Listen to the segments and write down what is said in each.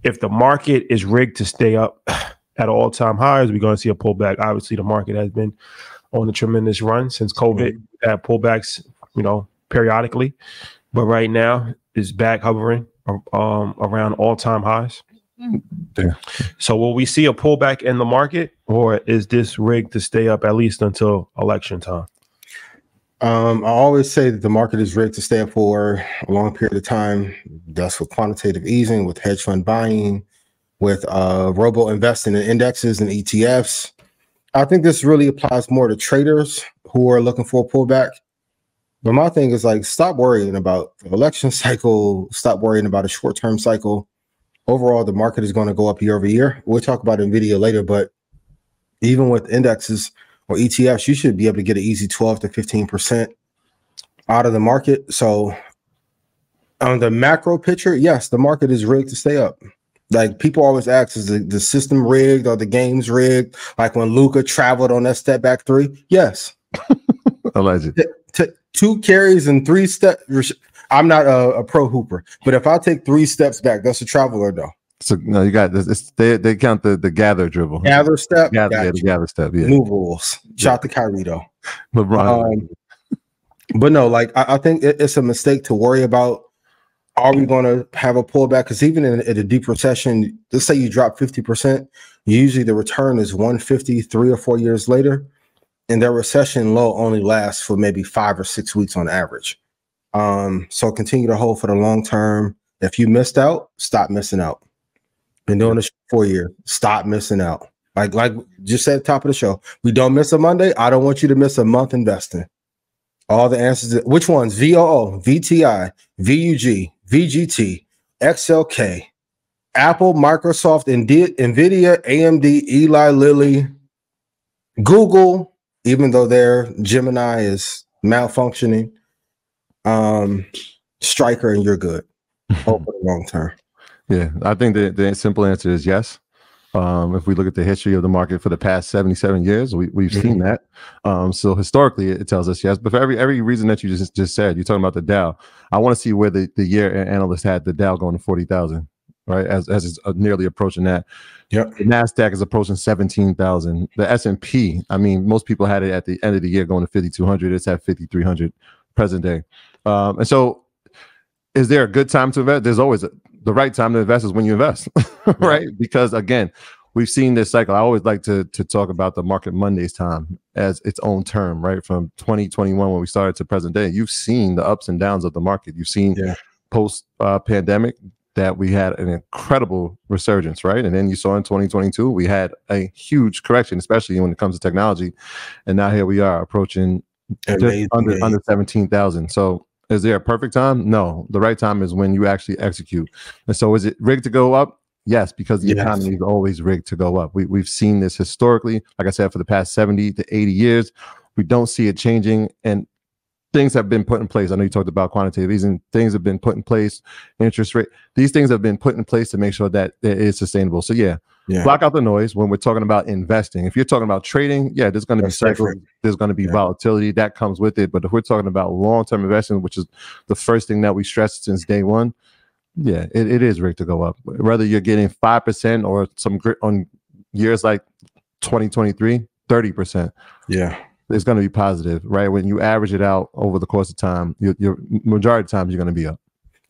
if the market is rigged to stay up at all-time highs, we're going to see a pullback. Obviously, the market has been on a tremendous run since COVID. Had pullbacks, periodically, but right now it's back hovering around all-time highs. Yeah. So will we see a pullback in the market, or is this rigged to stay up at least until election time? I always say that the market is rigged to stay up for a long period of time. That's with quantitative easing, with hedge fund buying, with robo-investing in indexes and ETFs. I think this really applies more to traders who are looking for a pullback. But my thing is, like, stop worrying about the election cycle. Stop worrying about a short-term cycle. Overall, the market is going to go up year over year. We'll talk about Nvidia later, but even with indexes or ETFs, you should be able to get an easy 12 to 15% out of the market. So on the macro picture, yes, the market is rigged to stay up. Like, people always ask, is the system rigged or the game's rigged? Like when Luka traveled on that step back three. Yes. Alleged. 2 carries and 3 steps. I'm not a pro hooper, but if I take 3 steps back, that's a traveler though. So no, you got this. They count the gather dribble. Gather step. The gather step. Yeah. New rules. Shout to Kyrie though. LeBron. But no, like I think it's a mistake to worry about. Are we going to have a pullback? Because even in a deep recession, let's say you drop 50%, usually the return is 150 3 or 4 years later, and their recession low only lasts for maybe 5 or 6 weeks on average. So continue to hold for the long term. If you missed out, stop missing out. Been doing this for 4 years. Stop missing out. Like just said at the top of the show, we don't miss a Monday. I don't want you to miss a month investing. All the answers. Which ones? VOO, VTI, VUG, VGT, XLK, Apple, Microsoft, Nvidia, AMD, Eli Lilly, Google, even though their Gemini is malfunctioning, Striker, and you're good. Hope for the long term. Yeah, I think the simple answer is yes. If we look at the history of the market for the past 77 years, we've seen that. So historically, it tells us yes. But for every reason that you just said, you're talking about the Dow. I want to see where the year analyst had the Dow going to 40,000, right? As it's nearly approaching that. Yep. The NASDAQ is approaching 17,000. The S&P, I mean, most people had it at the end of the year going to 5,200. It's at 5,300 present day. And so is there a good time to invest? There's always the right time to invest is when you invest, right? Because again, we've seen this cycle. I always like to talk about the Market Mondays time as its own term, right? From 2021 when we started to present day, you've seen the ups and downs of the market. You've seen post pandemic that we had an incredible resurgence, right? And then you saw in 2022 we had a huge correction, especially when it comes to technology. And now here we are approaching just under 17,000. So is there a perfect time? No. The right time is when you actually execute. And so is it rigged to go up? Yes, because the economy is always rigged to go up. We've seen this historically, like I said, for the past 70 to 80 years. We don't see it changing, and things have been put in place. I know you talked about quantitative easing. Things have been put in place, interest rate. These things have been put in place to make sure that it is sustainable. So block out the noise when we're talking about investing. If you're talking about trading, there's going to be cycles, there's going to be volatility that comes with it. But if we're talking about long-term investing, which is the first thing that we stressed since day one, it is rigged to go up. Whether you're getting 5% or some on years like 2023, 30%. Yeah. It's going to be positive, right? When you average it out over the course of time, your majority of times you're going to be up.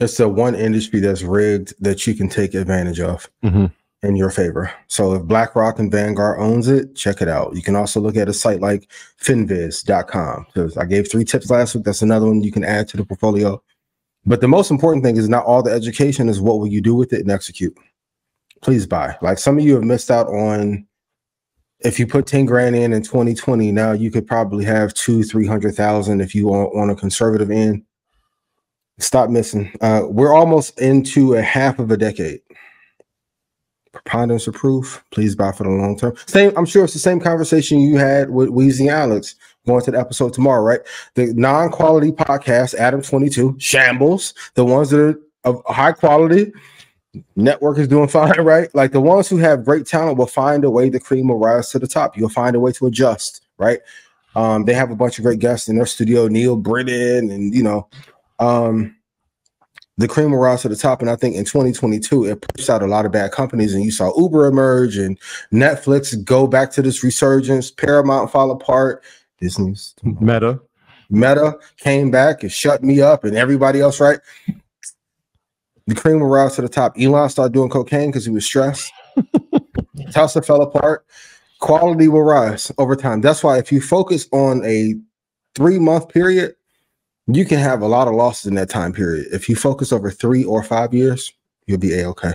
It's the one industry that's rigged that you can take advantage of in your favor. So if BlackRock and Vanguard owns it, check it out. You can also look at a site like finviz.com. Because I gave 3 tips last week. That's another one you can add to the portfolio. But the most important thing is not all the education, is what will you do with it and execute. Please buy. Like, some of you have missed out on, if you put 10 grand in 2020, now you could probably have 200,000-300,000 if you on a conservative end. Stop missing. We're almost into a half of a decade. Preponderance of proof. Please buy for the long term. I'm sure it's the same conversation you had with Weezy Alex going to the episode tomorrow, right? The non-quality podcast, Adam 22, shambles. The ones that are of high quality, network is doing fine, right? Like, the ones who have great talent will find a way, the cream will rise to the top. You'll find a way to adjust, right? They have a bunch of great guests in their studio, Neil Brennan, and the cream will rise to the top. And I think in 2022, it pushed out a lot of bad companies. And you saw Uber emerge and Netflix go back to this resurgence. Paramount fall apart. Disney's Meta came back and shut me up and everybody else, right? The cream will rise to the top. Elon started doing cocaine because he was stressed. Tesla fell apart. Quality will rise over time. That's why if you focus on a 3-month period, you can have a lot of losses in that time period. If you focus over 3 or 5 years, you'll be A-okay.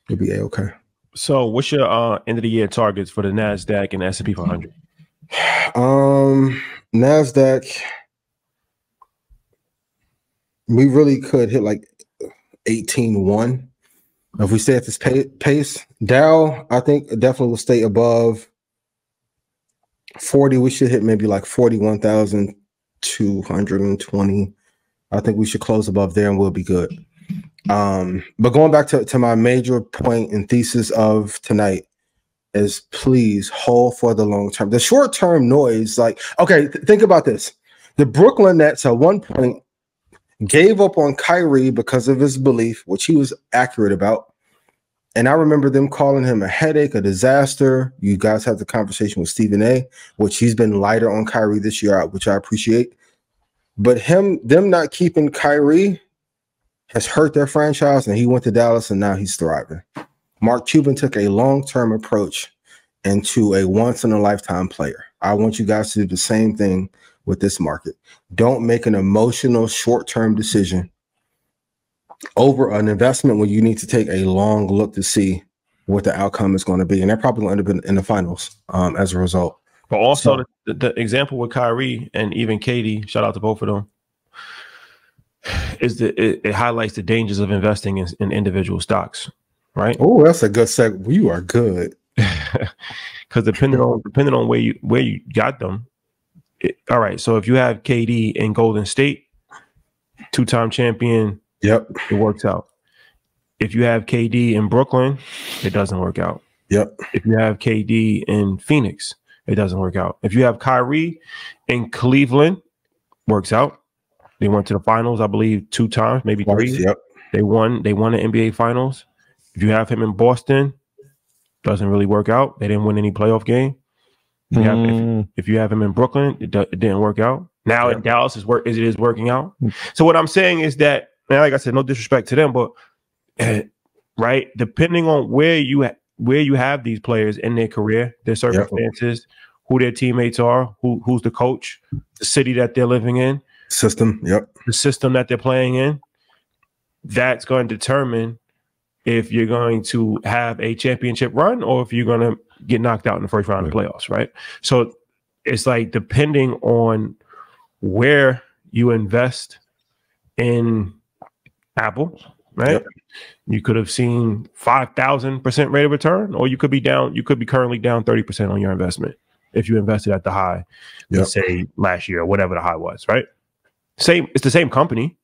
You'll be A-okay. So what's your end of the year targets for the NASDAQ and S&P 500? NASDAQ, we really could hit like 18.1 if we stay at this pace. Dow, I think definitely will stay above 40. We should hit maybe like 41,220. I think we should close above there and we'll be good. But going back to my major point and thesis of tonight is please hold for the long term. The short term noise, like, okay, think about this. The Brooklyn Nets at one point gave up on Kyrie because of his belief, which he was accurate about. And I remember them calling him a headache, a disaster. You guys had the conversation with Stephen A., which he's been lighter on Kyrie this year, which I appreciate. But them not keeping Kyrie has hurt their franchise, and he went to Dallas, and now he's thriving. Mark Cuban took a long-term approach into a once-in-a-lifetime player. I want you guys to do the same thing with this market. Don't make an emotional short-term decision over an investment when you need to take a long look to see what the outcome is going to be. And they're probably going to end up in the finals as a result. But also the example with Kyrie and even Katie, shout out to both of them, is that it highlights the dangers of investing in individual stocks, right? Oh, that's a good segue. You are good. Because depending on where you got them, all right. So if you have KD in Golden State, 2-time champion, yep, it works out. If you have KD in Brooklyn, it doesn't work out. Yep. If you have KD in Phoenix, it doesn't work out. If you have Kyrie in Cleveland, works out. They went to the finals, I believe, 2 times, maybe 3. Yep. They won the NBA finals. If you have him in Boston, doesn't really work out. They didn't win any playoff game. If you have him in Brooklyn, it didn't work out. Now in Dallas it is working out. So what I'm saying is that, man, like I said, no disrespect to them, but right, depending on where you have these players in their career, their circumstances, who their teammates are, who's the coach, the city that they're living in, the system that they're playing in, that's going to determine if you're going to have a championship run or if you're going to get knocked out in the first round of playoffs, right? So it's like depending on where you invest in Apple, right? Yep. You could have seen 5,000% rate of return, or you could be down. You could be currently down 30% on your investment if you invested at the high, let's say last year or whatever the high was, right? It's the same company,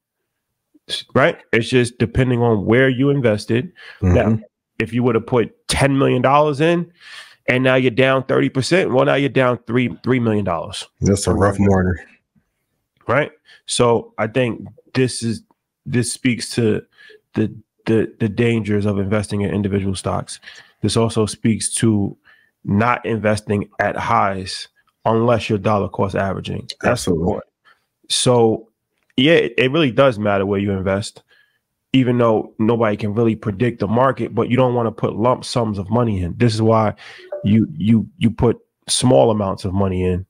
right? It's just depending on where you invested. Now, if you would have put $10 million in and now you're down 30%, well, now you're down $3 million. That's a rough morning. Right. So I think this speaks to the dangers of investing in individual stocks. This also speaks to not investing at highs unless you're dollar cost averaging. That's important. So yeah, it really does matter where you invest, even though nobody can really predict the market, but you don't want to put lump sums of money in. This is why you put small amounts of money in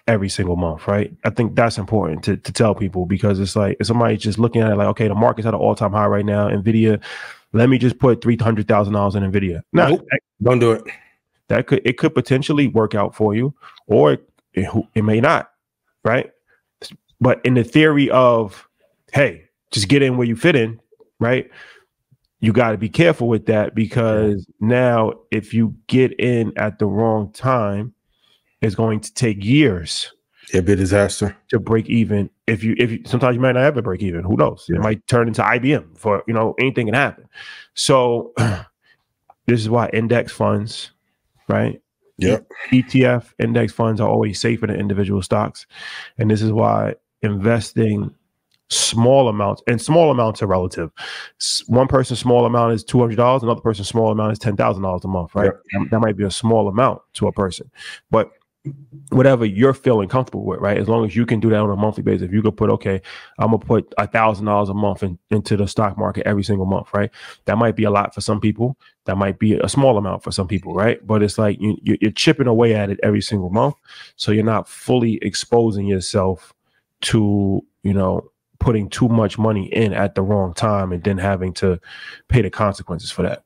every single month, right? I think that's important to tell people, because it's like if somebody's just looking at it like, okay, the market's at an all-time high right now, Nvidia, let me just put $300,000 in Nvidia. No, nope, don't do it. It could potentially work out for you, or it may not, right? But in the theory of, hey, just get in where you fit in, right? You got to be careful with that, because now if you get in at the wrong time, it's going to take years. It'd be a disaster to break even. If you sometimes you might not ever break even. Who knows? It might turn into IBM for, anything can happen. So this is why index funds, right? Yep. ETF index funds are always safer than individual stocks. And this is why investing small amounts, and small amounts are relative. One person's small amount is $200, another person's small amount is $10,000 a month, right? Yep. That might be a small amount to a person, but whatever you're feeling comfortable with, right? As long as you can do that on a monthly basis, if you could put, okay, I'm gonna put $1,000 a month into the stock market every single month, right? That might be a lot for some people. That might be a small amount for some people, right? But it's like you're chipping away at it every single month, so you're not fully exposing yourself to, putting too much money in at the wrong time and then having to pay the consequences for that.